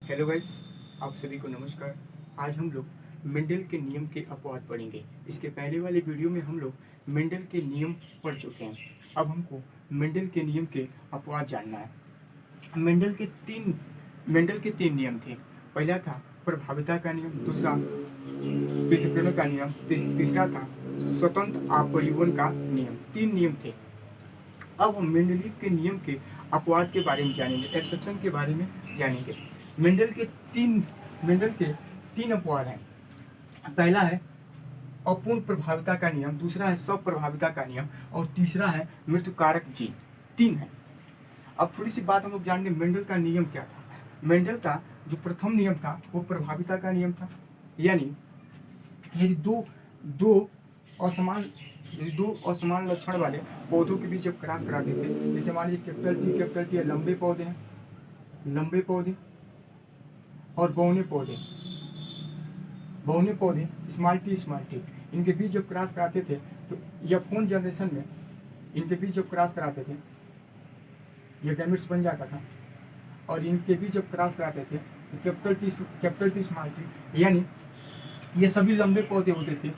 Hello guys, आप सभी को नमस्कार। आज हम लोग मेंडल के नियम के अपवाद पढ़ेंगे। इसके पहले वाले वीडियो में हम लोग मेंडल के नियम पढ़ चुके हैं। अब हमको मेंडल के नियम के अपवाद जानना है। मेंडल के तीन नियम थे। पहला था प्रभाविता का नियम, दूसरा पृथक्करण का नियम, तीसरा था स्वतंत्र अपरिवर्तन का नियम। तीन नियम थे। अब हम मेंडलीव के नियम के अपवाद के बारे में जानेंगे, एक्सेप्शन के बारे में जानेंगे। मेंडल के तीन अपवाद हैं। पहला है अपूर्ण प्रभाविता का नियम, दूसरा है स्वप्रभाविता का नियम और तीसरा है मृत्यु कारक जीन। तीन है। अब थोड़ी सी बात हम लोग जानेंगे मेंडल का नियम क्या था। मेंडल का जो प्रथम नियम था वो प्रभाविता का नियम था। यानी यदि दो असमान लक्षण वाले पौधों के बीच जब क्रॉस कराते थे, जैसे मान लीजिए कैपिटल टी लंबे पौधे हैं, लंबे पौधे और बौने पौधे स्मॉल टी, इनके बीच जब क्रॉस कराते थे तो F1 जनरेशन में इनके बीच जब क्रॉस कराते थे ये गैमेट्स बन जाता था। और इनके बीच जब क्रॉस कराते थे तो कैपिटल टी स्मॉल टी, यानी ये सभी लंबे पौधे होते थे।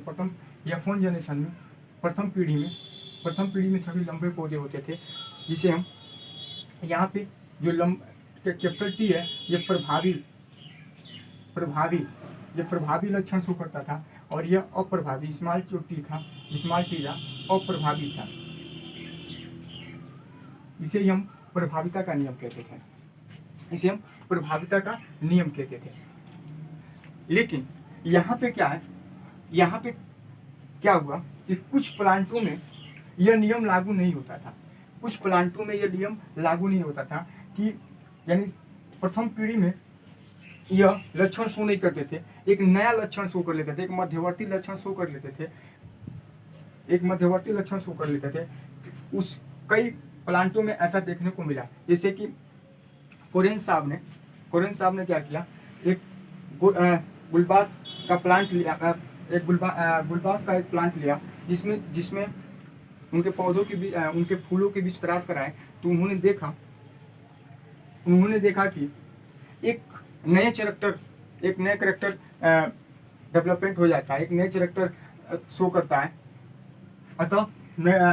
प्रथम F1 जनरेशन में प्रथम पीढ़ी में सभी लंबे पौधे होते थे, जिसे हम यहाँ पे जो कैपिटल टी है ये प्रभावी लक्षण शो करता था और यह अप्रभावी स्मॉल टी था अप्रभावी था। इसे हम प्रभाविता का नियम कहते थे। लेकिन यहाँ पे क्या है, यहाँ पे क्या हुआ कि कुछ प्लांटों में यह नियम लागू नहीं होता था। कि यानी प्रथम पीढ़ी में यह लक्षण शो नहीं करते थे, एक नया लक्षण शो कर लेते थे, एक मध्यवर्ती लक्षण शो कर लेते थे। उस कई प्लांटों में ऐसा देखने को मिला, जैसे कि कोरेन साहब ने क्या किया, एक गुलबास का प्लांट लिया, गुलबास का एक प्लांट लिया जिसमें उनके पौधों के बीच उनके फूलों के बीच क्रॉस कराए। तो उन्होंने देखा कि एक नए कैरेक्टर डेवलपमेंट हो जाता है, एक नए कैरेक्टर शो करता है। अतः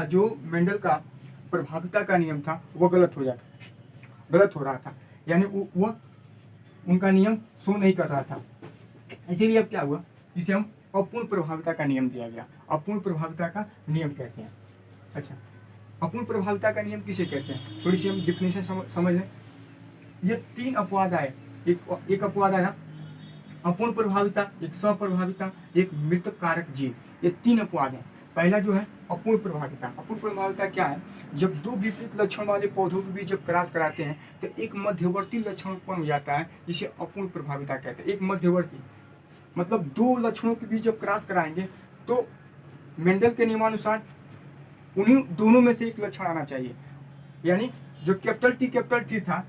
जो मेंडल का प्रभाविता का नियम था वो गलत हो रहा था, यानी वो उनका नियम शो नहीं कर रहा था। इसीलिए अब क्या हुआ, इसे हम अपूर्ण प्रभाविता का नियम दिया गया। अपूर्ण प्रभाविता का नियम कहते हैं। अच्छा, अपूर्ण प्रभाविता का नियम किसे कहते हैं, थोड़ी सी हम डिफिनेशन समझ लें। ये तीन अपवाद आए। एक अपवाद आया अपूर्ण प्रभाविता, एक स्वप्रभाविता, एक मृत्यु कारक जीन। ये तीन अपवाद हैं। पहला जो है अपूर्ण प्रभाविता क्या है, जब दो विपरीत लक्षण वाले पौधों के बीच जब क्रॉस कराते हैं तो एक मध्यवर्ती लक्षण उत्पन्न हो जाता है, जिसे अपूर्ण प्रभाविता कहते हैं। एक मध्यवर्ती मतलब दो लक्षणों के बीच जब क्रॉस कराएंगे तो मेंडल के नियमानुसार उन्हीं दोनों में से एक लक्षण आना चाहिए। यानी जो कैपिटल टी था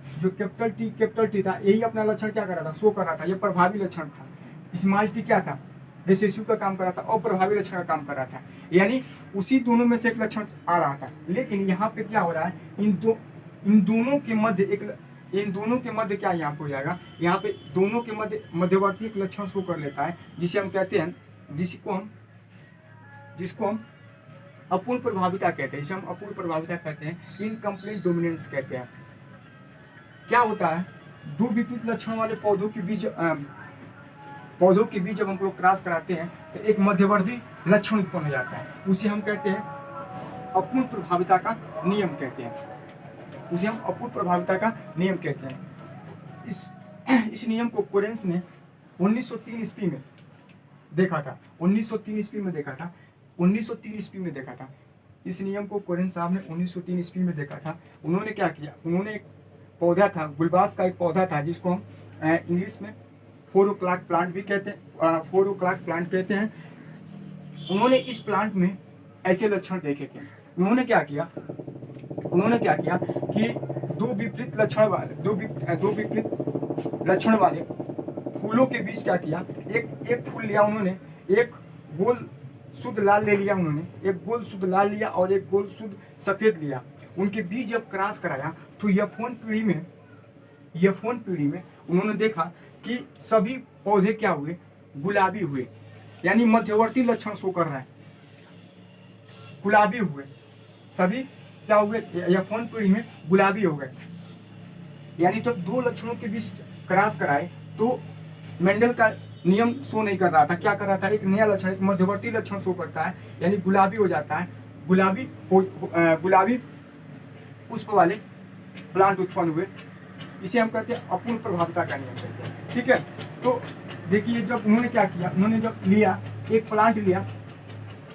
यही अपना लक्षण क्या कर रहा था, शो कर रहा था, ये प्रभावी लक्षण था। स्मॉल टी क्या था, रिसेसिव का काम कर रहा था, अप्रभावी लक्षण का काम कर रहा था। यानी उसी दोनों में से एक लक्षण आ रहा था। लेकिन यहाँ पे क्या हो रहा है, इन दोनों के मध्य क्या यहाँ पे हो जाएगा, यहाँ पे दोनों के मध्यवर्ती एक लक्षण शो कर लेता है, जिसे हम कहते हैं, जिसको हम अपूर्ण प्रभाविता कहते हैं। इनकम्प्लीट डोमिनेंस कहते हैं। क्या होता है, दो विपरीत लक्षण वाले पौधों के बीच जब हम लोग क्रॉस कराते हैं तो एक मध्यवर्ती लक्षण उत्पन्न हो जाता है, उसे हम कहते हैं अपूर्ण प्रभाविता का नियम कहते हैं। इस नियम को कोरेंस ने 1903 ईस्वी में देखा था। 1903 ईस्वी में देखा था। इस नियम को कोरेंस साहब ने 1903 ईस्वी में देखा था। उन्होंने क्या किया, उन्होंने एक पौधा था, गुलबास का एक पौधा था, जिसको हम इंग्लिश में 4 o'clock प्लांट भी कहते हैं। उन्होंने इस प्लांट में ऐसे लक्षण देखे थे। उन्होंने क्या किया कि दो विपरीत लक्षण वाले फूलों के बीच क्या किया, एक फूल लिया उन्होंने, एक गोल शुद्ध लाल ले लिया उन्होंने, एक गोल शुद्ध लाल लिया और एक गोल शुद्ध सफेद लिया। उनके बीच जब क्रॉस कराया तो F1 पीढ़ी में F1 पीढ़ी में उन्होंने देखा कि सभी पौधे क्या हुए, गुलाबी हुए, यानी मध्यवर्ती लक्षण शो कर रहा है, गुलाबी हुए, सभी क्या हुए, F1 पीढ़ी में गुलाबी हो गए। यानी जब दो लक्षणों के बीच क्रॉस कराए तो मेंडल का नियम शो नहीं कर रहा था, क्या कर रहा था, एक नया लक्षण, एक मध्यवर्ती लक्षण शो करता है, यानी गुलाबी हो जाता है, गुलाबी पुष्प वाले प्लांट उत्पन्न हुए। इसे हम कहते हैं अपूर्ण प्रभाविता का नियम कहते हैं। ठीक है, तो देखिए जब उन्होंने क्या किया, उन्होंने जब लिया एक प्लांट लिया,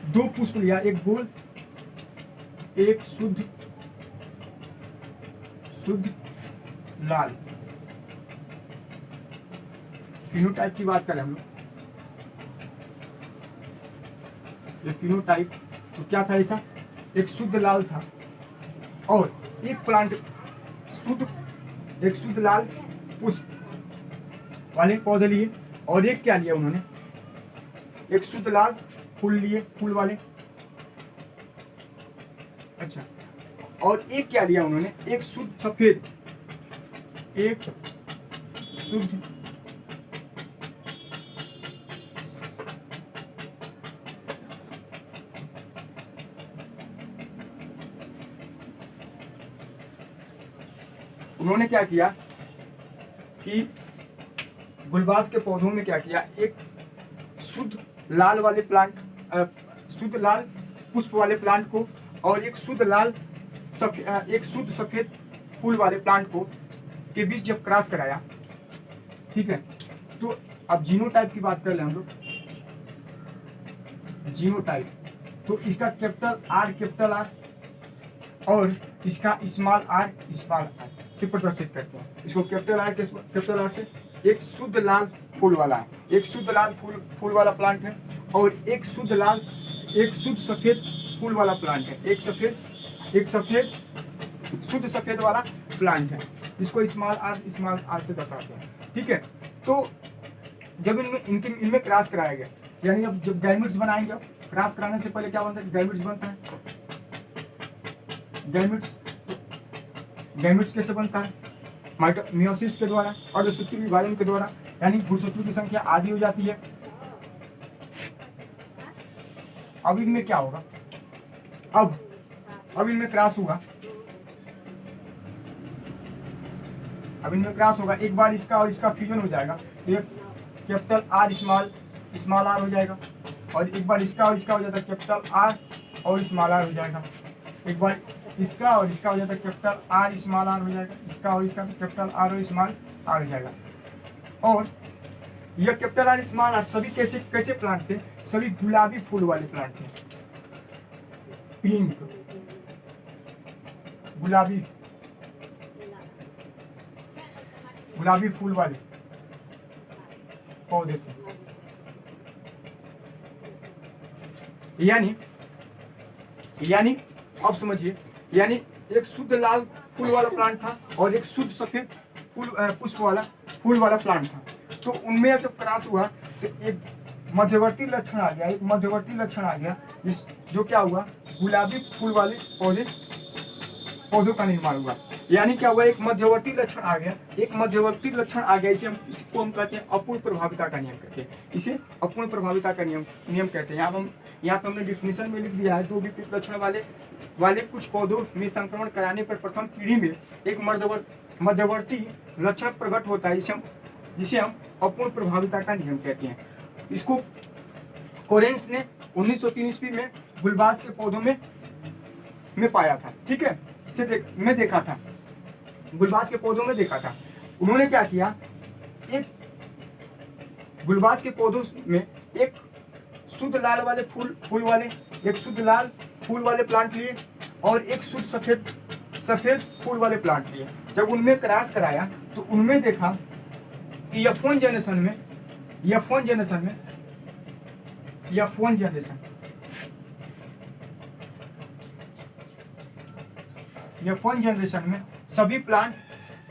दो पुष्प लिया, एक गोल एक शुद्ध लाल। फिनोटाइप की बात करें हम लोग, ये फिनोटाइप तो क्या था, ऐसा एक शुद्ध लाल था और एक प्लांट एक शुद्ध लाल पुष्प वाले पौधे लिए, और एक क्या लिया उन्होंने, एक शुद्ध लाल फूल लिए, फूल वाले। अच्छा, और एक क्या लिया उन्होंने, एक शुद्ध सफेद, एक शुद्ध उन्होंने क्या किया कि गुलबास के पौधों में क्या किया, एक शुद्ध लाल वाले प्लांट, शुद्ध लाल पुष्प वाले प्लांट को और एक शुद्ध सफेद फूल वाले प्लांट को के बीच जब क्रॉस कराया, ठीक है, तो अब जीनोटाइप की बात कर ले हम लोग, जीनोटाइप, तो इसका कैपिटल आर और इसका स्मॉल आर से प्रदर्शित करते हैं। इसको कैपिटल आर से एक शुद्ध लाल फूल वाला है, एक शुद्ध लाल फूल वाला प्लांट है, और एक शुद्ध सफेद फूल वाला प्लांट है, एक शुद्ध सफेद वाला प्लांट है। इसको स्मॉल आर से दर्शाते हैं। ठीक है, तो जब इनमें क्रॉस कराया गया, यानी अब जब गैमेट्स बनाएंगे, क्रॉस कराने से पहले क्या बनता है, गैमेट्स बनता है। गैमेट्स कैसे बनता है, मियोसिस के द्वारा, अर्धसूत्री विभाजन के द्वारा, यानी गुणसूत्रों की संख्या आधी हो जाती है। अब इनमें क्या होगा, अब इनमें क्रॉस हुआ, एक बार इसका और इसका फ्यूजन हो जाएगा, तो ये कैपिटल आर स्मॉल आर हो जाएगा, और एक बार इसका और इसका हो जाता है कैपिटल आर और स्मॉल आर हो जाएगा, एक बार इसका और इसका हो जाता है कैपिटल आर स्मॉल आर हो जाएगा, इसका और इसका कैपिटल आर और स्मॉल आर हो जाएगा। और यह कैपिटल आर स्मॉल आर सभी कैसे प्लांट थे, सभी गुलाबी फूल वाले प्लांट थे, पिंक गुलाबी फूल वाले पौधे थे। यानी अब समझिए, यानी एक शुद्ध लाल फूल वाला प्लांट था और एक शुद्ध सफेद पुष्प वाला फूल वाला प्लांट था। तो उनमें जब क्रॉस हुआ तो एक मध्यवर्ती लक्षण आ गया, जो क्या हुआ, गुलाबी फूल वाले पौधों का निर्माण हुआ। यानी क्या हुआ, एक मध्यवर्ती लक्षण आ गया, इसको हम कहते हैं अपूर्ण प्रभाविता का नियम कहते हैं, इसे अपूर्ण प्रभाविता का नियम कहते हैं। यहाँ पे हमने डिफिनेशन में लिख दिया है, दो विपरीत लक्षण वाले कुछ पौधों में संक्रमण कराने पर प्रथम पीढ़ी में एक मध्यवर्ती लक्षण प्रकट होता है, जिसे हम अपूर्ण प्रभाविता का नियम कहते हैं। इसको कोरेंस ने 1903 ईस्वी में गुलबास के पौधों में पाया था। ठीक है, देखा था, गुलबास के पौधों में देखा था। उन्होंने क्या किया, एक गुलबास के पौधों में एक शुद्ध लाल वाले फूल वाले प्लांट लिए और एक शुद्ध सफेद फूल वाले प्लांट लिए। जब उनमें क्रॉस कराया तो उनमें देखा कि F1 जनरेशन में सभी प्लांट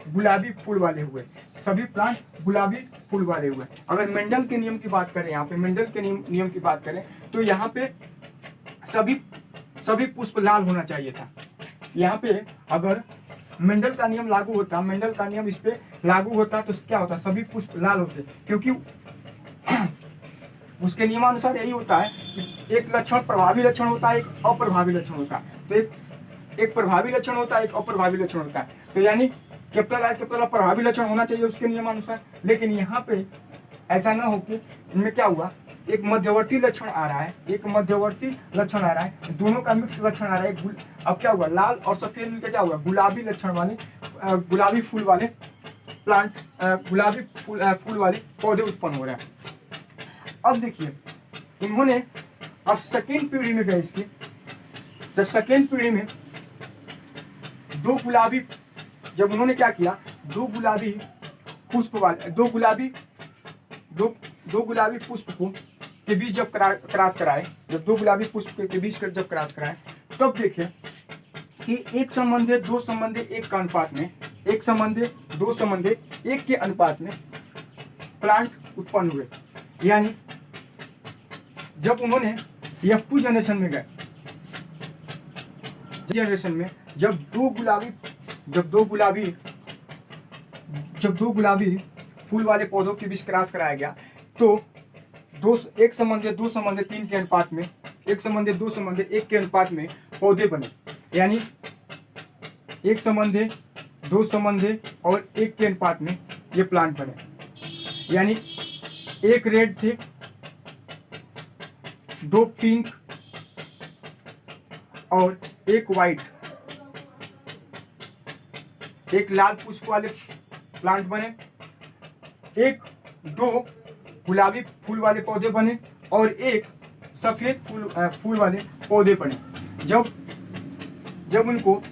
गुलाबी फूल वाले हुए, अगर मेंडल के नियम की बात करें, यहाँ पे मेंडल के नियम की बात करें तो यहाँ पे सभी पुष्प लाल होना चाहिए था। यहाँ पे अगर मेंडल का नियम लागू होता, मेंडल का नियम इस पे लागू होता तो क्या होता, सभी पुष्प लाल होते, क्योंकि उसके नियमानुसार यही होता है कि एक लक्षण प्रभावी लक्षण होता है, एक अप्रभावी लक्षण होता है। तो एक प्रभावी लक्षण होता है, एक अप्रभावी लक्षण होता है। तो यानी कैपिटल आर प्रभावी लक्षण होना चाहिए उसके नियमानुसार, लेकिन यहाँ पे ऐसा ना हो कि इनमें क्या हुआ, एक मध्यवर्ती लक्षण आ रहा है, एक मध्यवर्ती लक्षण आ रहा है, दोनों का मिक्स लक्षण आ रहा है। अब क्या हुआ, लाल और सफेद मिलकर क्या हुआ, गुलाबी लक्षण वाले गुलाबी फूल वाले प्लांट, गुलाबी फूल वाले पौधे उत्पन्न हो रहे हैं। अब देखिए उन्होंने, अब सेकेंड पीढ़ी में गए इसके, जब सेकेंड पीढ़ी में दो गुलाबी, जब उन्होंने क्या किया, दो गुलाबी पुष्प वाले दो गुलाबी पुष्प को के बीच जब क्रॉस कराए, जब दो गुलाबी पुष्प के बीच जब क्रॉस कराए, तब देखे कि एक संबंधित दो संबंधित एक का अनुपात में, एक संबंधित दो संबंधित एक के अनुपात में प्लांट उत्पन्न हुए। यानी जब उन्होंने F2 जनरेशन में गए, जनरेशन में जब दो गुलाबी फूल वाले पौधों के बीच क्रॉस कराया गया, तो एक संबंधित दो संबंधित तीन के अनुपात में, एक संबंधित दो संबंधित एक के अनुपात में पौधे बने। यानी एक संबंधित दो संबंधित और एक के अनुपात में ये प्लांट बने। यानी एक रेड थे, दो पिंक और एक वाइट, एक लाल पुष्प वाले प्लांट बने, एक दो गुलाबी फूल वाले पौधे बने और एक सफेद फूल वाले पौधे बने। जब उनको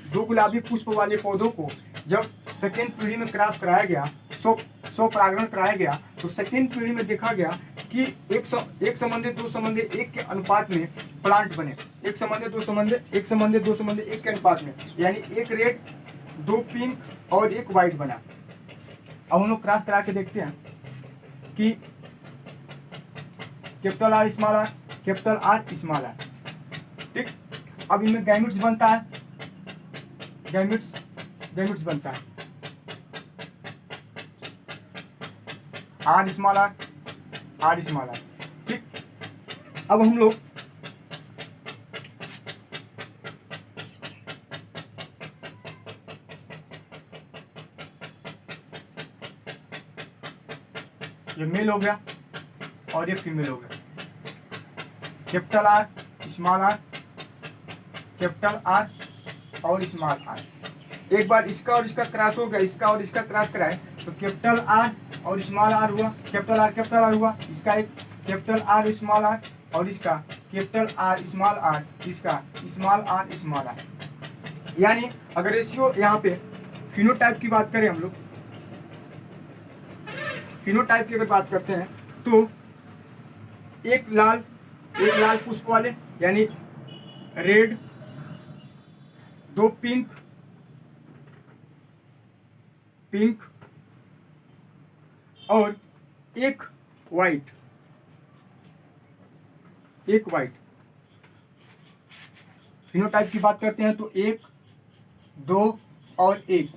दो गुलाबी पुष्प वाले पौधों को जब सेकेंड पीढ़ी में क्रॉस कराया गया, सौ परागण कराया गया, तो सेकेंड पीढ़ी में देखा गया कि एक संबंधित दो संबंधित एक के अनुपात में प्लांट बने, एक संबंधित दो संबंधित एक के अनुपात में। यानी एक रेड, दो पिंक और एक वाइट बना। अब हम लोग क्रॉस करा के देखते हैं कि कैपिटल आर स्मॉल आर, ठीक। अब इनमें गैमेट्स बनता है, गैमेट्स बनता है आर स्मॉल आर, ठीक। अब हम लोग ये मेल हो गया और ये फीमेल हो गया, capital R small R, capital R और स्मॉल आर। एक बार इसका और इसका क्रॉस हो गया, इसका और इसका क्रॉस कराए तो कैपिटल आर और स्मॉल आर हुआ, कैपिटल आर हुआ, इसका एक कैपिटल आर स्मॉल आर और इसका कैपिटल आर स्मॉल आर, इसका स्मॉल आर। यानी अगर रेशियो यहाँ पे फिनोटाइप की बात करें, हम लोग फिनोटाइप की अगर बात करते हैं तो एक लाल पुष्प वाले यानी रेड, दो पिंक और एक वाइट, फिनोटाइप की बात करते हैं तो एक, दो और एक।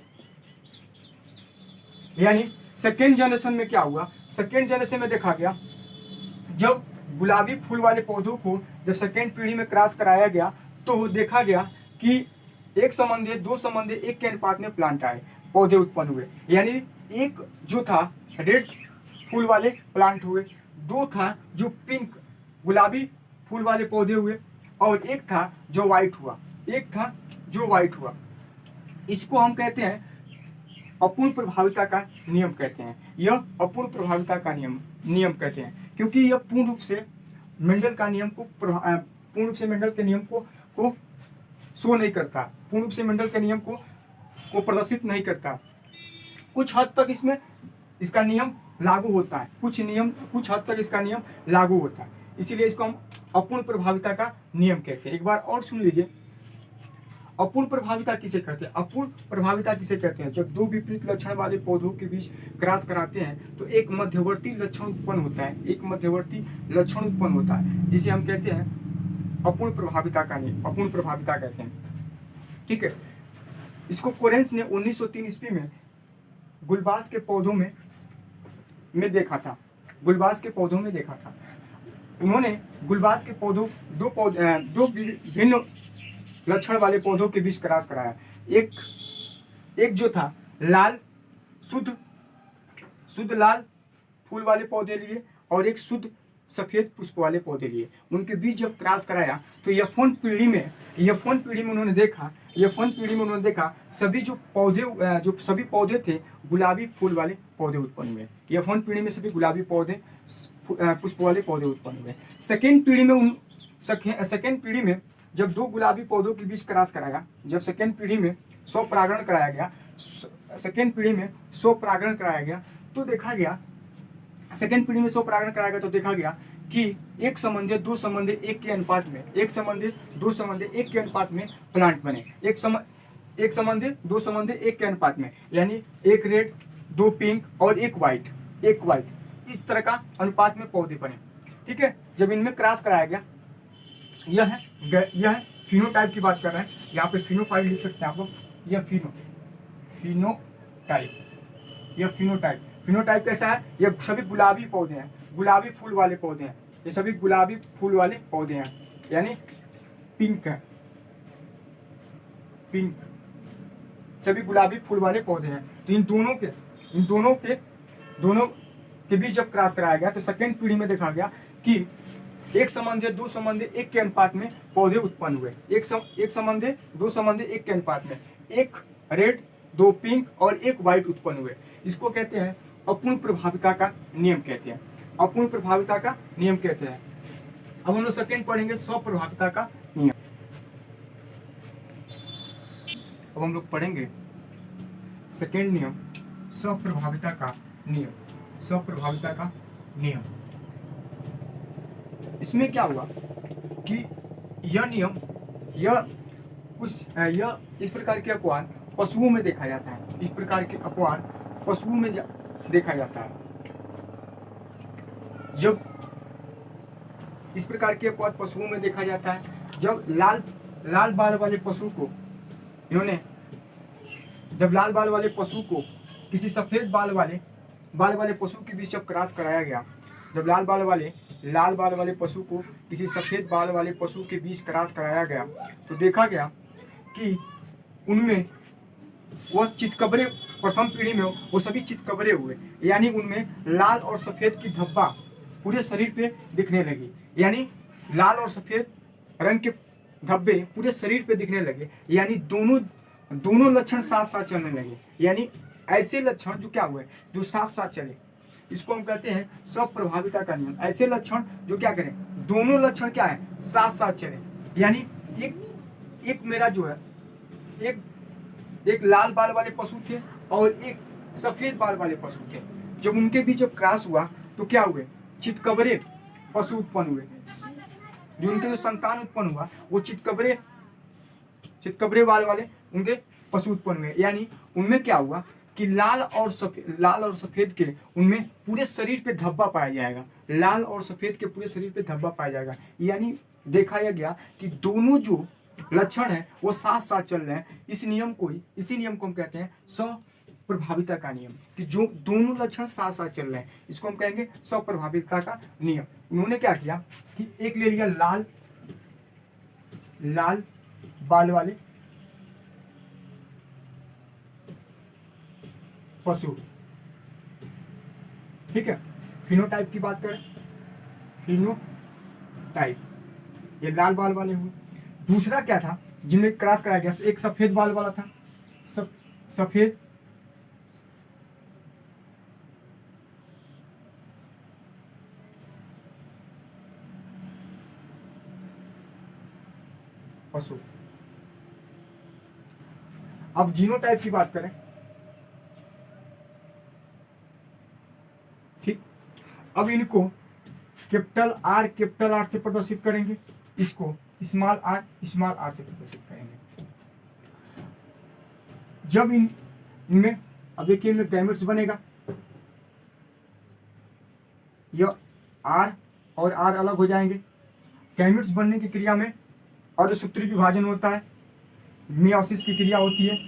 यानी सेकेंड जनरेशन में क्या हुआ, सेकेंड जनरेशन में देखा गया जब गुलाबी फूल वाले पौधों को जब सेकेंड पीढ़ी में क्रॉस कराया गया तो देखा गया कि एक संबंधित दो संबंधित एक के अनुपात में प्लांट आए, पौधे उत्पन्न हुए। यानी एक जो था रेड फूल वाले प्लांट हुए, दो था जो पिंक गुलाबी फूल वाले पौधे हुए और एक था जो व्हाइट हुआ, इसको हम कहते हैं अपूर्ण प्रभाविता का नियम कहते हैं। यह अपूर्ण प्रभाविता का नियम कहते हैं क्योंकि यह पूर्ण रूप से मेंडल के नियम को शो नहीं करता, पूर्ण रूप से मेंडल के नियम को प्रदर्शित नहीं करता। कुछ हद तक इसका नियम लागू होता है, कुछ हद तक इसका नियम लागू होता है, इसीलिए इसको हम अपूर्ण प्रभाविता का नियम कहते हैं। एक बार और सुन लीजिए, अपूर्ण प्रभाविता किसे कहते हैं? अपूर्ण प्रभाविता किसे कहते हैं? जब दो विपरीत लक्षण वाले पौधों के बीच क्रॉस कराते हैं तो एक मध्यवर्ती लक्षण उत्पन्न होता है, जिसे हम कहते हैं अपूर्ण प्रभाविता कहते हैं। ठीक है। इसको कोरेंस ने 1903 ईस्वी में गुलबास के पौधों में देखा था। गुलबास के पौधों में देखा था। उन्होंने गुलबास के पौधों दो भिन्न लक्षण वाले पौधों के बीच क्रॉस कराया। एक जो था लाल शुद्ध लाल फूल वाले पौधे लिए और एक शुद्ध सफेद पुष्प वाले पौधे लिए। उनके बीच जब क्रॉस कराया तो यफोन पीढ़ी में उन्होंने देखा सभी सभी पौधे थे गुलाबी फूल वाले पौधे उत्पन्न हुए। यफोन पीढ़ी में सभी गुलाबी पौधे पुष्प वाले पौधे उत्पन्न हुए। सेकेंड पीढ़ी में जब दो गुलाबी पौधों के बीच क्रॉस कराया, जब सेकेंड पीढ़ी में स्वपरागण कराया गया, तो देखा गया सेकेंड पीढ़ी में स्वपरागण कराया गया तो देखा गया कि एक संबंधी दो संबंधी एक के अनुपात में प्लांट बने। एक संबंधी दो संबंधी एक के अनुपात में, यानी एक रेड, दो पिंक और एक व्हाइट, इस तरह का अनुपात में पौधे बने। ठीक है। जब इनमें क्रॉस कराया गया, यह फिनोटाइप की बात कर रहे हैं। यहाँ पे फिनोटाइप लिख सकते हैं आप लोग। यह फिनोटाइप कैसा है? यह सभी गुलाबी पौधे हैं, गुलाबी फूल वाले पौधे हैं। ये सभी गुलाबी फूल वाले पौधे हैं, यानी पिंक है, सभी गुलाबी फूल वाले पौधे हैं। तो इन दोनों के बीच जब क्रॉस कराया गया तो सेकेंड पीढ़ी में देखा गया कि एक संबंधी दो संबंधी एक के अनुपात में पौधे उत्पन्न हुए। एक संबंधी दो संबंधी एक के अनुपात में, एक रेड, दो पिंक और एक व्हाइट उत्पन्न हुए। इसको कहते हैं अपूर्ण प्रभाविता का नियम कहते हैं। अब हम लोग सेकेंड पढ़ेंगे स्वप्रभाविता का नियम। अब हम लोग पढ़ेंगे सेकेंड नियम, स्वप्रभाविता का नियम। इसमें क्या हुआ कि यह इस प्रकार के अपवाद पशुओं में देखा जाता है। जब इस प्रकार के अपवाद पशुओं में देखा जाता है, जब लाल बाल वाले पशु को किसी सफेद बाल वाले पशु के बीच जब क्रॉस कराया गया, जब लाल बाल वाले पशु को किसी सफेद बाल वाले पशु के बीच क्रॉस कराया गया तो देखा गया कि उनमें वह चितकबरे, प्रथम पीढ़ी में वो सभी चितकबरे हुए, यानी उनमें लाल और सफेद की धब्बा पूरे शरीर पे दिखने लगी। यानी लाल और सफेद रंग के धब्बे पूरे शरीर पे दिखने लगे, यानी दोनों लक्षण साथ साथ चलने लगे। यानी ऐसे लक्षण जो क्या हुए, जो साथ साथ चले, इसको हम कहते हैं स्वप्रभाविता का नियम। ऐसे लक्षण जो क्या करें, दोनों लक्षण क्या है, साथ साथ चले। यानी एक मेरा जो है, एक लाल बाल वाले पशु थे और एक सफेद बाल वाले पशु थे। जब उनके बीच जब क्रॉस हुआ तो क्या हुए, चितकबरे पशु उत्पन्न हुए। जो उनके जो संतान उत्पन्न हुआ वो चितकबरे बाल वाले उनके पशु उत्पन्न हुए। यानी उनमें क्या हुआ कि लाल और सफेद के उनमें पूरे शरीर पे धब्बा पाया जाएगा। लाल और सफेद के पूरे शरीर पे धब्बा पाया जाएगा। यानी देखा यह गया कि दोनों जो लक्षण है वो साथ साथ चल रहे हैं। इसी नियम को हम कहते हैं स्वप्रभाविता का नियम, कि जो दोनों लक्षण साथ साथ चल रहे हैं, इसको हम कहेंगे स्वप्रभाविता का नियम। उन्होंने क्या किया कि एक ले लिया लाल बाल वाले पशु, ठीक है। फिनोटाइप की बात करें, फिनोटाइप ये लाल बाल वाले हुए। दूसरा क्या था जिनमें क्रॉस कराया गया, एक सफेद बाल वाला था, सफेद पशु। अब जीनोटाइप की बात करें, ठीक। अब इनको कैपिटल आर से प्रदर्शित करेंगे, इसको स्मॉल आर से प्रदर्शित करेंगे। जब इनमें अब देखिए इनमें गैमेट्स बनेगा, यह आर और आर अलग हो जाएंगे। गैमेट्स बनने की क्रिया में अर्धसूत्री विभाजन होता है। मियोसिस की क्रिया होती है,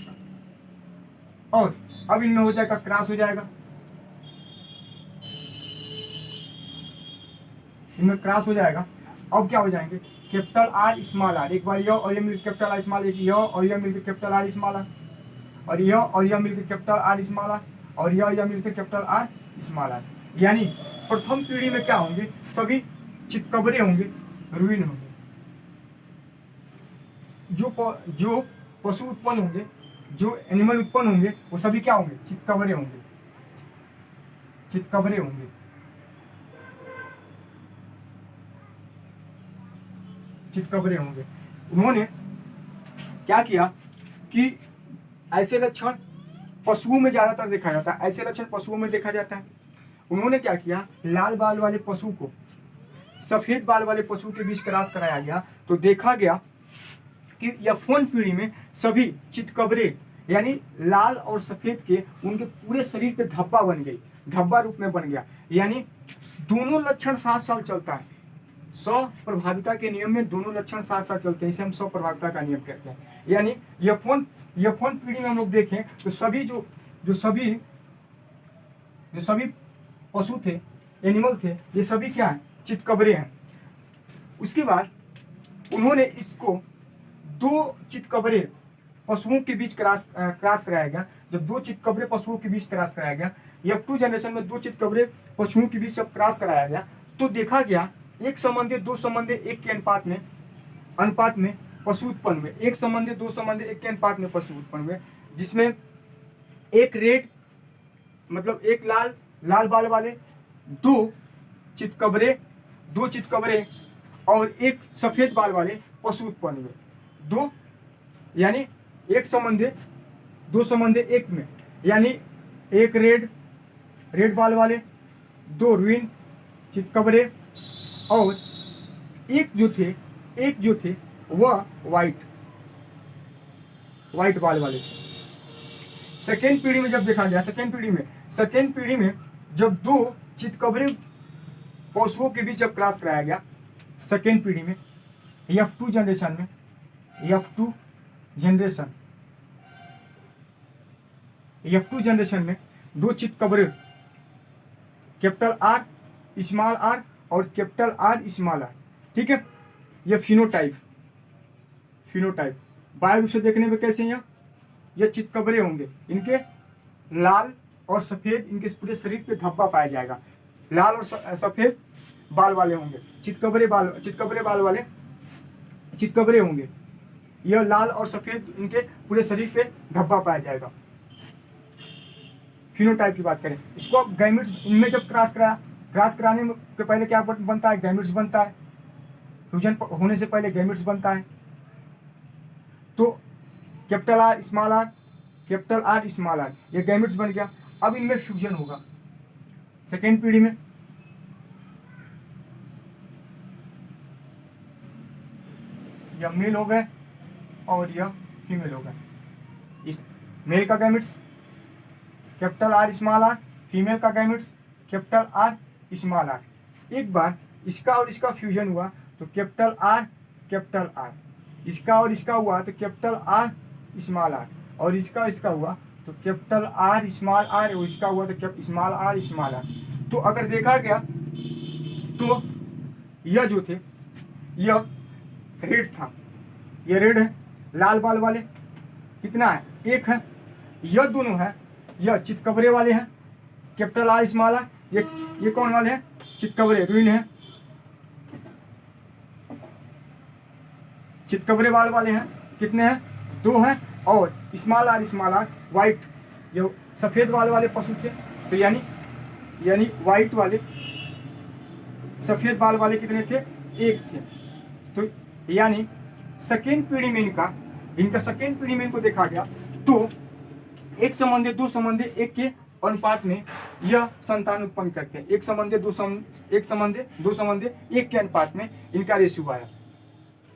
और अब इनमें हो जाएगा क्रॉस हो जाएगा, इनमें क्रॉस हो जाएगा। अब क्या हो जाएंगे, कैपिटल आर स्मॉल आर, एक बार यह और यह मिलकर कैपिटल आर स्मॉल, एक यह और यह मिलकर कैपिटल आर स्मॉल आर, और यह मिलकर कैपिटल आर स्मॉल आर, और यह मिलकर कैपिटल आर स्मॉल आर। यानी प्रथम पीढ़ी में क्या होंगे, सभी चितकबरे होंगे, रुइन होंगे। जो पशु उत्पन्न होंगे, जो एनिमल उत्पन्न होंगे, वो सभी क्या होंगे, चितकबरे होंगे, चितकबरे होंगे। चितकबरे होंगे। उन्होंने क्या किया कि ऐसे लक्षण पशुओं में ज्यादातर देखा जाता है, ऐसे लक्षण पशुओं में देखा जाता है। उन्होंने क्या किया, लाल बाल वाले पशु को सफेद बाल वाले पशु के बीच क्रॉस कराया गया, तो देखा गया कि F1 पीढ़ी में सभी चितकबरे यानी लाल और सफेद के उनके पूरे शरीर पे धब्बा बन गई, धब्बा रूप में बन गया। यानी दोनों लक्षण 7 साल चलता है। स्वप्रभाविता के नियम में दोनों लक्षण 7 साल चलते हैं, इसे हम स्वप्रभाविता का नियम कहते हैं। यानी F1 पीढ़ी में हम लोग देखें तो सभी जो सभी पशु थे, एनिमल थे, ये सभी क्या है, चितकबरे हैं। उसके बाद उन्होंने इसको 2 चितकबरे पशुओं के बीच क्रॉस कराया गया। जब 2 चितकबरे पशुओं के बीच क्रॉस कराया गया, F2 जनरेशन में 2 चितकबरे पशुओं के बीच जब क्रॉस कराया गया, तो देखा गया 1 संबंधी 2 संबंधी 1 के अनुपात में पशु उत्पन्न हुए, 1 संबंधी 2 संबंधी 1 के अनुपात में पशु उत्पन्न हुए, जिसमें एक रेड मतलब एक लाल बाल वाले, 2 चितकबरे और 1 सफेद बाल वाले पशु उत्पन्न हुए। 2 यानी 1 संबंधी 2 संबंधी 1 में, यानी एक रेड बाल वाले, 2 रुइन चितकबरे, और एक जो थे वह वाइट बाल वाले थे। सेकेंड पीढ़ी में जब देखा गया, सेकेंड पीढ़ी में जब 2 चितकबरे पशुओं के बीच जब क्रॉस कराया गया, सेकेंड पीढ़ी में F2 जनरेशन में 2 चितकबरे कैपिटल आर स्मॉल आर और कैपिटल आर स्मॉल आर, ठीक है। यह फिनोटाइप बाह्य रूप से देखने में कैसे हैं, यह चितकबरे होंगे, इनके लाल और सफेद, इनके पूरे शरीर पे धब्बा पाया जाएगा, लाल और सफेद बाल वाले होंगे, चितकबरे बाल वाले चितकबरे होंगे, यह लाल और सफेद इनके पूरे शरीर पे धब्बा पाया जाएगा। फिनोटाइप की बात करें, इसको गैमेट्स, इनमें जब क्रॉस कराने के पहले क्या बनता है, गैमेट्स बनता है। फ्यूजन होने से पहले गैमेट्स बनता है। तो कैपिटल आर स्मॉल आर ये गैमेट्स बन गया। अब इनमें फ्यूजन होगा सेकेंड पीढ़ी में। यह मेल हो गए और यह फीमेल हो गए। इस मेल का gametes capital R small r, female का gametes capital R small are. एक बार इसका और इसका फ्यूजन हुआ तो कैपिटल आर, इसका और इसका हुआ तो कैपिटल आर स्मॉल आर, और इसका हुआ तो कैपिटल आर स्मॉल आर, और इसका हुआ तो स्मॉल आर। तो अगर देखा गया तो यह जो थे, यह रेड था, यह रेड है, लाल बाल वाले कितना है, 1 है। यह दोनों है, यह चितकबरे वाले हैं, कैपिटल आर स्मॉल आर। ये कौन वाले हैं, चितकबरे, रुइन है, चितकबरे बाल वाले हैं, कितने हैं, 2 हैं। और स्मॉल आर वाइट, ये सफेद बाल वाले पशु थे, तो यानी वाइट वाले सफेद बाल वाले कितने थे, 1 थे। तो यानी सेकेंड पीढ़ी में इनका सेकेंड पीढ़ी में इनको देखा गया तो 1 संबंधी 2 संबंधी 1 के अनुपात में यह संतान उत्पन्न करते हैं। 1 संबंधी 2 संबंधी 1 के अनुपात में इनका रेशियो आया।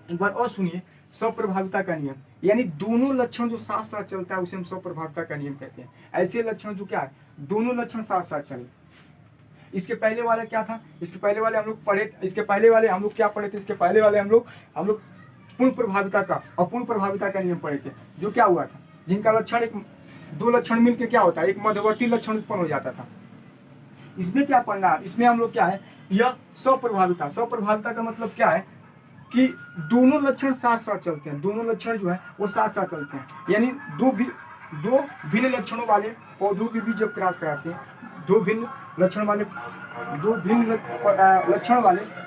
एक बार और सुनिए, स्वप्रभाविता का नियम, यानी दोनों लक्षण जो साथ साथ चलता है उसे हम स्वप्रभाविता का नियम कहते हैं। ऐसे लक्षण जो क्या है, दोनों लक्षण साथ साथ चले। इसके पहले वाला क्या था, इसके पहले वाले हम लोग क्या पढ़े थे, इसके पहले वाले हम लोग पूर्ण प्रभाविता का अपूर्ण प्रभाविता का नियम पढ़े थे, जो क्या हुआ था, जिनका लक्षण एक दो लक्षण मिलके क्या होता है, एक मध्यवर्ती लक्षण उत्पन्न हो जाता था। इसमें क्या पढ़ना है, इसमें हम लोग क्या है, यह स्वप्रभाविता। स्वप्रभाविता का मतलब क्या है कि दोनों लक्षण साथ साथ चलते हैं, दोनों लक्षण जो है वो साथ साथ चलते हैं। यानी दो भिन्न लक्षणों वाले पौधों के बीच जब क्रॉस कराते हैं, दो भिन्न लक्षण वाले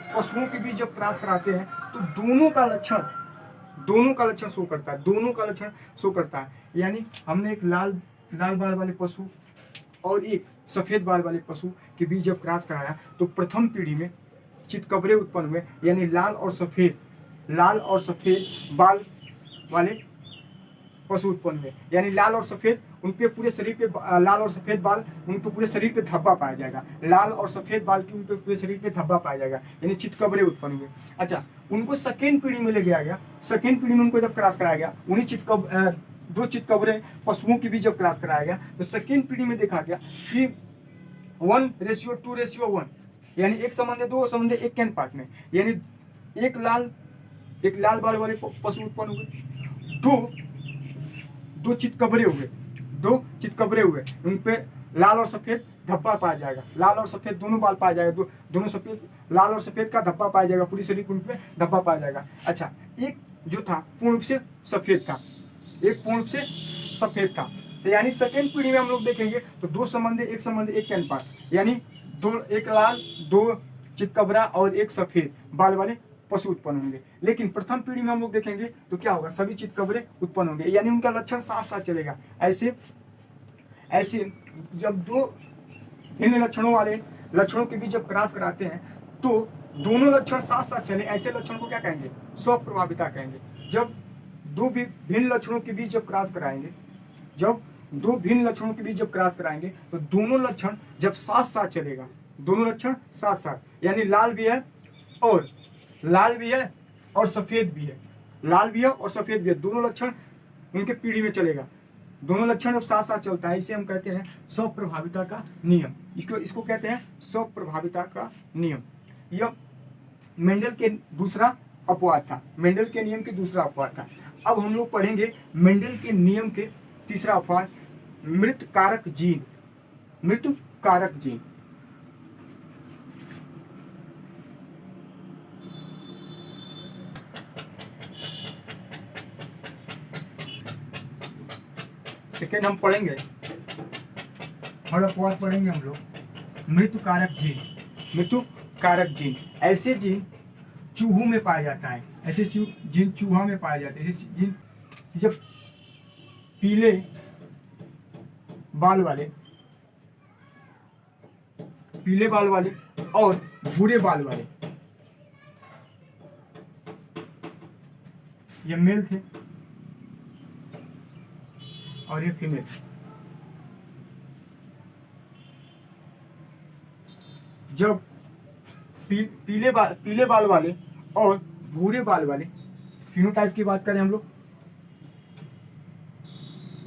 पशुओं के बीच जब क्रॉस कराते हैं, तो दोनों का लक्षण शो करता है, दोनों का लक्षण शो करता है। यानी हमने एक लाल बाल वाले पशु और एक सफेद बाल वाले पशु के बीच जब क्रॉस कराया, तो प्रथम पीढ़ी में चितकबरे उत्पन्न हुए, यानी लाल और सफेद बाल वाले पशु उत्पन्न हुए। यानी लाल और सफेद उन पे पूरे शरीर पे लाल और सफेद बाल उन पे पूरे शरीर पे धब्बा पाया जाएगा, लाल और सफेद बाल की उन पे पूरे शरीर पे धब्बा पाया जाएगा, यानी चितकबरे उत्पन्न हुए। अच्छा, उनको सेकेंड पीढ़ी में ले गया, सेकेंड पीढ़ी में उनको जब क्रॉस कराया गया, उन्हीं दो चितकबरे पशुओं के बीच जब क्रॉस कराया गया, तो सेकेंड पीढ़ी में देखा गया कि 1:2:1, यानी 1:2 1 के अनुपात में, यानी एक लाल बाल वाले पशु उत्पन्न हुए, दो चितकबरे हुए, उन पे लाल और सफेद धब्बा पाया जाएगा, लाल और सफेद दोनों बाल पाया जाएगा, दोनों सफेद लाल और सफेद का धब्बा पाया जाएगा, पूरी शरीर उन पे धब्बा पाया जाएगा। अच्छा, एक जो था पूर्ण रूप से सफेद था, तो यानी सेकेंड पीढ़ी में हम लोग देखेंगे तो 1:1 के अनुपात, यानी एक लाल, दो चितकबरा और एक सफेद बाल वाले पशु उत्पन्न होंगे। लेकिन प्रथम पीढ़ी में हम लोग देखेंगे तो क्या होगा, सभी चितकबरे उत्पन्न होंगे, यानी उनका लक्षण साथ साथ चलेगा। ऐसे जब दो भिन्न लक्षणों वाले लक्षणों के बीच जब क्रॉस कराते हैं, तो दोनों लक्षण साथ साथ चले, ऐसे लक्षण को क्या कहेंगे, स्वप्रभाविता कहेंगे। जब दो भिन्न लक्षणों के बीच जब क्रॉस कराएंगे, तो दोनों लक्षण जब साथ साथ चलेगा, दोनों लक्षण साथ साथ, यानी लाल भी है और सफेद भी है, दोनों लक्षण उनके पीढ़ी में चलेगा, दोनों लक्षण जब साथ साथ चलता है, इसे हम कहते हैं स्वप्रभाविता का नियम। इसको कहते हैं स्वप्रभाविता का नियम। यह मेंडल के दूसरा अपवाद था, मेंडल के नियम के दूसरा अपवाद था। अब हम लोग पढ़ेंगे मेंडल के नियम के तीसरा अपवाद, मृतकारक जीन। सेकेंड हम पढ़ेंगे और अपवाद पढ़ेंगे हम लोग मृतकारक जीन। ऐसे जीन चूहों में पाया जाता है, चूहा में पाया जाता है, ऐसे जीन जब पीले बाल वाले और भूरे बाल वाले, ये मेल थे और ये फीमेल, जब पीले बाल वाले और भूरे बाल वाले फिनोटाइप की बात करें हम लोग,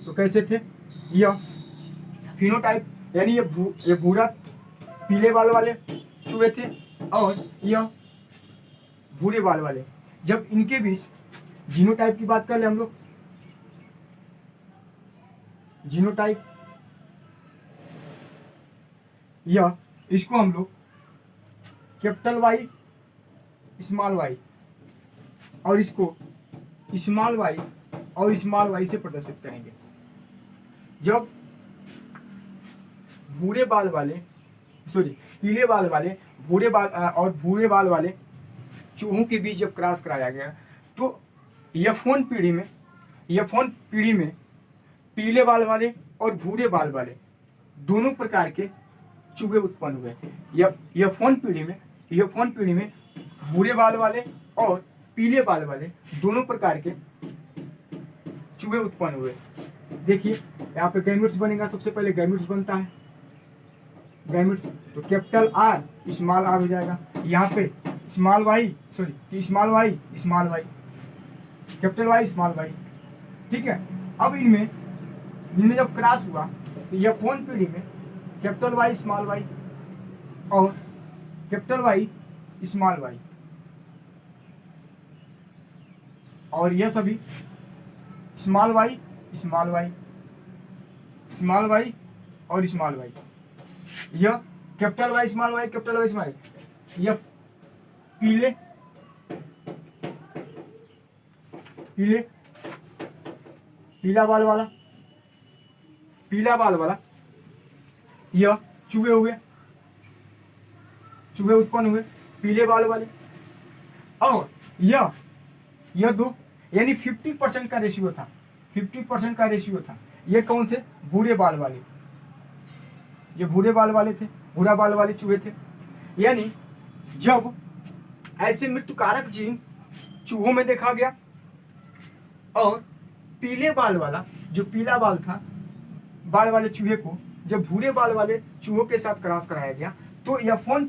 तो कैसे थे, यह फिनोटाइप यानी ये भूरा पीले बाल वाले चूहे थे और यह भूरे बाल वाले। जब इनके बीच जीनोटाइप की बात कर ले हम लोग, जीनोटाइप या इसको हम लोग कैपिटल वाई स्मॉल वाई और इसको स्मॉल वाई और स्मॉल वाई से प्रदर्शित करेंगे। जब पीले बाल वाले भूरे बाल वाले चूहों के बीच जब क्रॉस कराया गया, तो F1 पीढ़ी में पीले बाल वाले और भूरे बाल वाले दोनों प्रकार के चूहे उत्पन्न हुए। F1 पीढ़ी में भूरे बाल वाले और पीले बाल वाले दोनों प्रकार के चूहे उत्पन्न हुए। देखिए यहाँ पे गैमेट्स बनेगा, सबसे पहले गैमेट्स बनता है, गैमेट्स तो कैपिटल आर स्मॉल आर हो जाएगा, यहाँ पे small Y capital Y small Y, ठीक है। अब इनमें जब क्रॉस हुआ तो F1 पीढ़ी में कैपिटल वाई स्मॉल वाई और कैपिटल वाई स्मॉल वाई, और यह सभी small Y small Y small Y और स्मॉल वाई, यह capital Y small Y capital Y small, यह पीले पीले पीला बाल वाला यह चूहे उत्पन्न हुए पीले बाल वाले, और यह दो, यानी 50% का रेशियो था, 50% का रेशियो था। ये कौन से? भूरे बाल वाले, ये भूरे बाल वाले थे, भूरा बाल वाले चूहे थे। यानी जब ऐसे मृत्युकारक जीन चूहों में देखा गया और पीले बाल वाला, जो पीला बाल था बाल वाले चूहे को जब भूरे बाल वाले चूहों के साथ क्रॉस कराया गया, तो यह फोन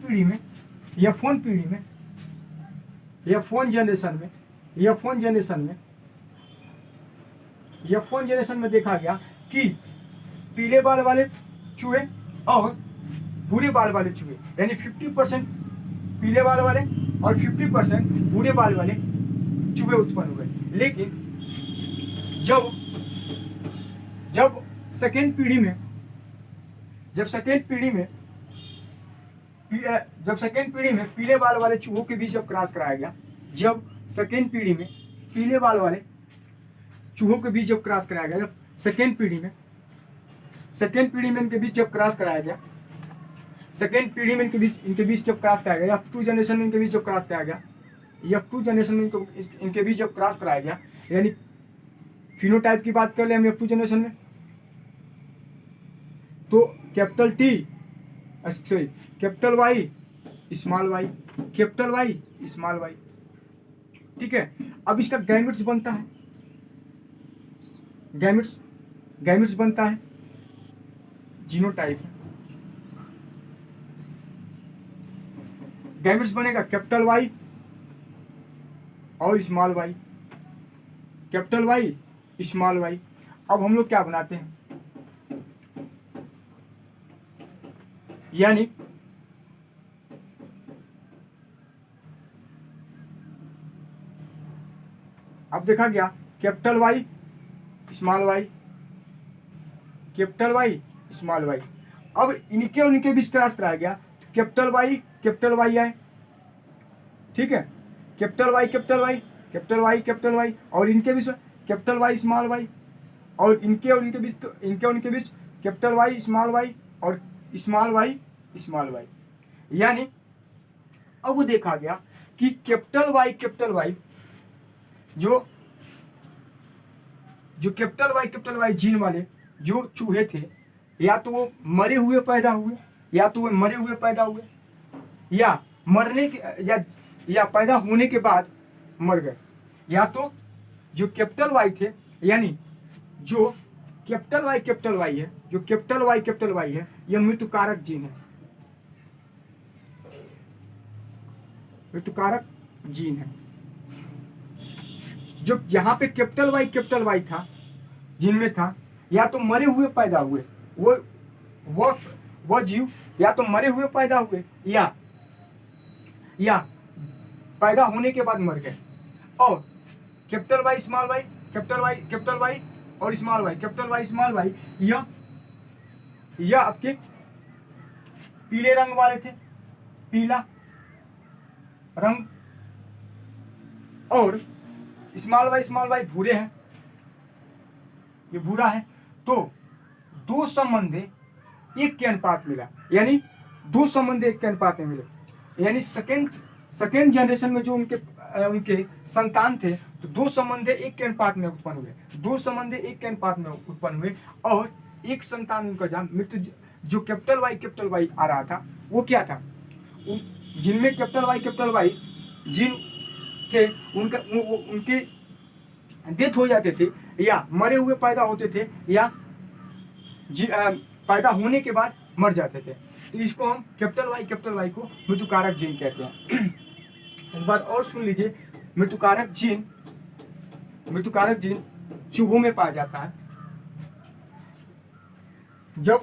जनरेशन में देखा गया कि पीले बाल वाले चूहे और भूरे बाल वाले चूहे, यानी 50% पीले बाल वाले और 50% भूरे बाल वाले चूहे उत्पन्न हुए। लेकिन जब सेकेंड पीढ़ी में पीले बाल वाले चूहों के बीच जब क्रॉस कराया गया, जब सेकेंड पीढ़ी में पीले बाल वाले चूहों के बीच जब क्रॉस कराया गया, जब सेकेंड पीढ़ी में इनके बीच जब क्रॉस कराया गया, सेकेंड पीढ़ी में इनके बीच जब क्रॉस कराया गया, F2 जनरेशन में इनके बीच जब क्रॉस कराया गया, F2 जनरेशन में इनके बीच जब क्रॉस कराया गया, यानी फिनोटाइप की बात कर ले हम F2 जनरेशन में, तो कैपिटल वाई स्मॉल वाई, ठीक है। अब इसका गैमेट्स बनता है, गैमेट्स बनता है, जीनोटाइप। गैमेट्स बनेगा कैपिटल वाई और small Y, capital Y small Y. अब हम लोग क्या बनाते हैं, यानी अब देखा गया capital Y small Y, capital Y small Y. अब इनके और इनके बीच क्रॉस कराया गया, कैपिटल वाई आए, ठीक है, कैपिटल वाई और इनके बीच कैपिटल वाई स्मॉल वाई, और इनके और इनके बीच कैपिटल वाई स्मॉल वाई और स्मॉल वाई। यानी अब वो देखा गया कि कैपिटल वाई जो कैपिटल वाई जीन वाले जो चूहे थे, या तो वो मरे हुए पैदा हुए, या मरने के या पैदा होने के बाद मर गए, या तो जो कैपिटल वाई थे, यानी जो कैपिटल वाई है, यह मृत्युकारक जीन है, जो यहाँ पे कैपिटल वाई था, जिनमें था या तो मरे हुए पैदा हुए, वो जीव या तो मरे हुए पैदा हुए या पैदा होने के बाद मर गए। और कैपिटल वाई स्मॉल वाई और स्मॉल वाई, यह आपके पीले रंग वाले थे, पीला रंग, और स्मॉल वाई भूरे हैं, ये भूरा है। तो दो संबंधे एक के अनुपात मिला, यानी दो संबंधे एक के अनुपात में मिले, यानी सेकेंड जनरेशन में जो उनके संतान थे, तो दो संबंधे एक के अनुपात में उत्पन्न हुए, और एक संतान उनका मृत्यु, जो कैपिटल वाई आ रहा था, वो क्या था, जिनमें कैपिटल वाई जिन थे, उनके डेथ हो जाते थे, या मरे हुए पैदा होते थे, या पैदा होने के बाद मर जाते थे। तो इसको हम कैपिटल वाई को मृत्युकारक जीन कहते हैं। एक बात और सुन लीजिए, मृत्युकारक जीन चूहों में पाया जाता है। जब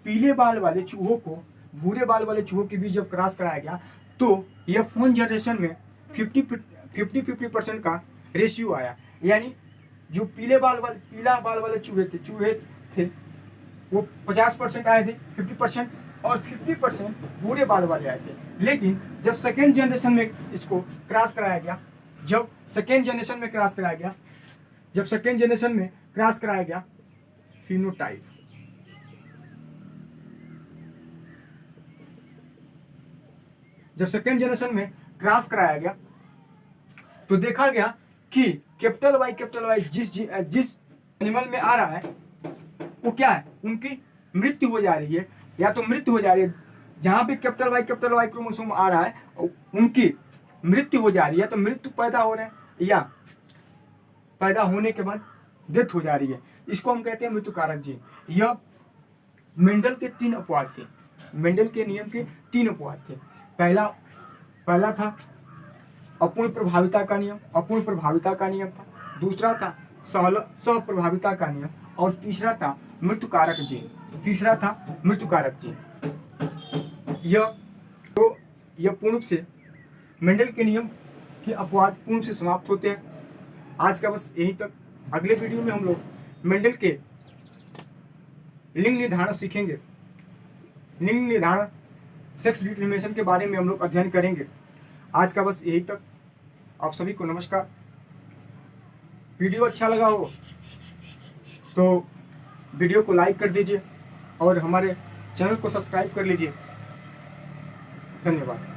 पीले बाल वाले चूहों को भूरे बाल वाले चूहों के बीच जब क्रॉस कराया गया, तो यह फोन जनरेशन में 50% का रेशियो आया, यानी जो पीला बाल वाले चूहे थे वो 50% आए थे, 50%, और 50% भूरे बाल वाले आए थे। लेकिन जब सेकेंड जनरेशन में इसको क्रॉस कराया गया, जब सेकेंड जनरेशन में क्रॉस कराया गया फिनोटाइप, जब सेकेंड जनरेशन में क्रॉस कराया गया तो देखा गया कि कैपिटल वाई जिस एनिमल में आ रहा है वो क्या है, उनकी मृत्यु हो जा रही है, या तो मृत्यु हो जा रही है जहां पे कैपिटल वाई क्रोमोसोम आ रहा है उनकी मृत्यु हो जा रही है, तो मृत्यु पैदा हो रहे हैं, या पैदा होने के बाद डेथ हो जा रही है, इसको हम कहते हैं मृत्यु कारक जीन। यह मेंडल के 3 अपवाद थे, मेंडल के नियम के 3 अपवाद थे। पहला था अपूर्ण प्रभाविता का नियम था, दूसरा था सह प्रभाविता का नियम, और तीसरा था मृत्यु कारक जीन। यह पूर्ण रूप से मेंडल के नियम के अपवाद पूर्ण रूप से समाप्त होते हैं। आज का बस यहीं तक। अगले वीडियो में हम लोग मेंडल के लिंग निर्धारण सीखेंगे, लिंग निर्धारण सेक्स डिटरमिनेशन के बारे में हम लोग अध्ययन करेंगे। आज का बस यही तक। आप सभी को नमस्कार। वीडियो अच्छा लगा हो तो वीडियो को लाइक कर दीजिए और हमारे चैनल को सब्सक्राइब कर लीजिए। धन्यवाद।